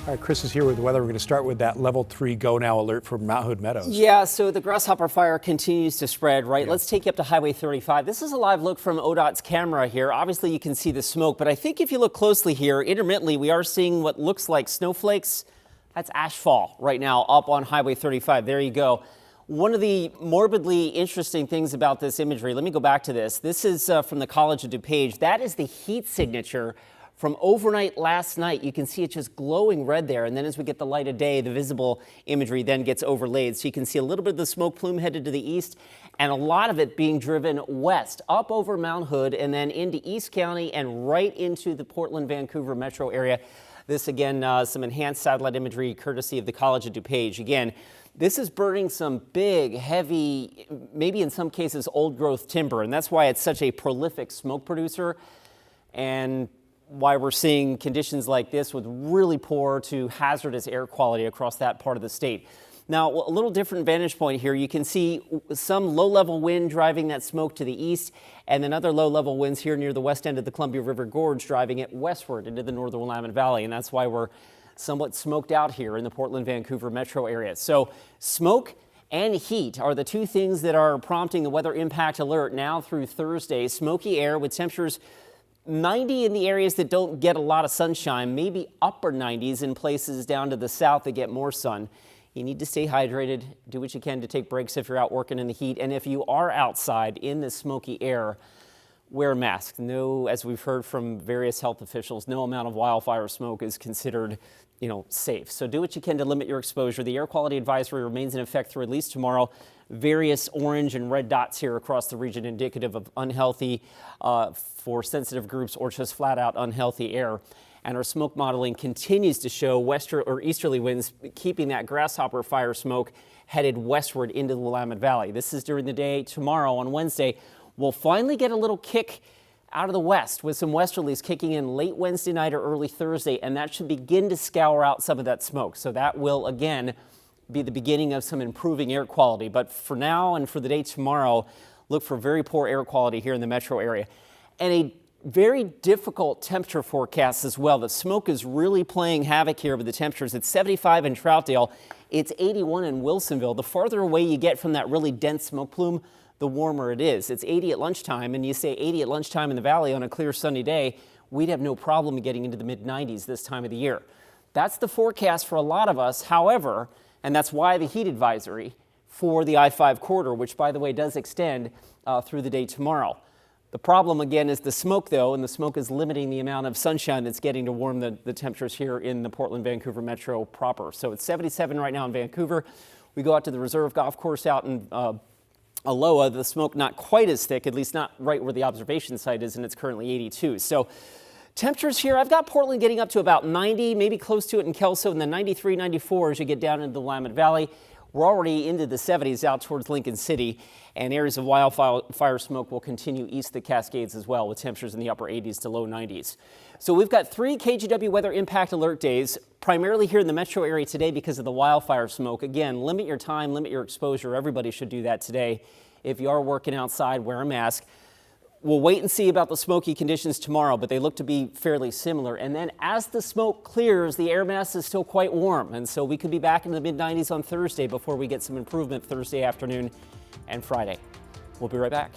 All right, Chris is here with the weather. We're going to start with that level 3 go now alert for Mount Hood Meadows. Yeah, so the grasshopper fire continues to spread, right? Yeah. Let's take you up to Highway 35. This is a live look from ODOT's camera here. Obviously, you can see the smoke, but I think if you look closely here, intermittently, we are seeing what looks like snowflakes. That's ashfall right now up on Highway 35. There you go. One of the morbidly interesting things about this imagery, let me go back to this. This is from the College of DuPage. That is the heat signature from overnight last night. You can see it just glowing red there. And then as we get the light of day, the visible imagery then gets overlaid. So you can see a little bit of the smoke plume headed to the east and a lot of it being driven west up over Mount Hood and then into East County and right into the Portland, Vancouver metro area. This again, some enhanced satellite imagery courtesy of the College of DuPage. Again, this is burning some big, heavy, maybe in some cases old growth timber. And that's why it's such a prolific smoke producer. And why we're seeing conditions like this with really poor to hazardous air quality across that part of the state. Now, a little different vantage point here. You can see some low-level wind driving that smoke to the east, and then other low-level winds here near the west end of the Columbia River Gorge driving it westward into the northern Willamette Valley, and that's why we're somewhat smoked out here in the Portland, Vancouver metro area. So smoke and heat are the two things that are prompting the weather impact alert now through Thursday. Smoky air with temperatures 90 in the areas that don't get a lot of sunshine, maybe upper 90s in places down to the south that get more sun. You need to stay hydrated, do what you can to take breaks if you're out working in the heat. And if you are outside in the smoky air, wear a mask. No, as we've heard from various health officials, no amount of wildfire smoke is considered, safe. So do what you can to limit your exposure. The air quality advisory remains in effect through at least tomorrow. Various orange and red dots here across the region indicative of unhealthy for sensitive groups or just flat out unhealthy air. And our smoke modeling continues to show westerly or easterly winds keeping that grasshopper fire smoke headed westward into the Willamette Valley. This is during the day. Tomorrow on Wednesday, we'll finally get a little kick out of the west with some westerlies kicking in late Wednesday night or early Thursday, and that should begin to scour out some of that smoke. So that will, again, be the beginning of some improving air quality. But for now and for the day tomorrow, look for very poor air quality here in the metro area. And a very difficult temperature forecast as well. The smoke is really playing havoc here with the temperatures. It's 75 in Troutdale. It's 81 in Wilsonville. The farther away you get from that really dense smoke plume, the warmer it is. It's 80 at lunchtime, and you say 80 at lunchtime in the valley on a clear sunny day, we'd have no problem getting into the mid-90s this time of the year. That's the forecast for a lot of us. However, and that's why the heat advisory for the I-5 corridor, which, by the way, does extend through the day tomorrow. The problem, again, is the smoke, though, and the smoke is limiting the amount of sunshine that's getting to warm the temperatures here in the Portland, Vancouver metro proper. So it's 77 right now in Vancouver. We go out to the Reserve Golf Course out in Aloha. The smoke not quite as thick, at least not right where the observation site is, and it's currently 82. So temperatures here, I've got Portland getting up to about 90, maybe close to it in Kelso, and then 93, 94 as you get down into the Willamette Valley. We're already into the 70s out towards Lincoln City, and areas of wildfire smoke will continue east of the Cascades as well, with temperatures in the upper 80s to low 90s. So we've got 3 KGW weather impact alert days, primarily here in the metro area today because of the wildfire smoke. Again, limit your time, limit your exposure. Everybody should do that today. If you are working outside, wear a mask. We'll wait and see about the smoky conditions tomorrow, but they look to be fairly similar. And then as the smoke clears, the air mass is still quite warm. And so we could be back in the mid-90s on Thursday before we get some improvement Thursday afternoon and Friday. We'll be right back.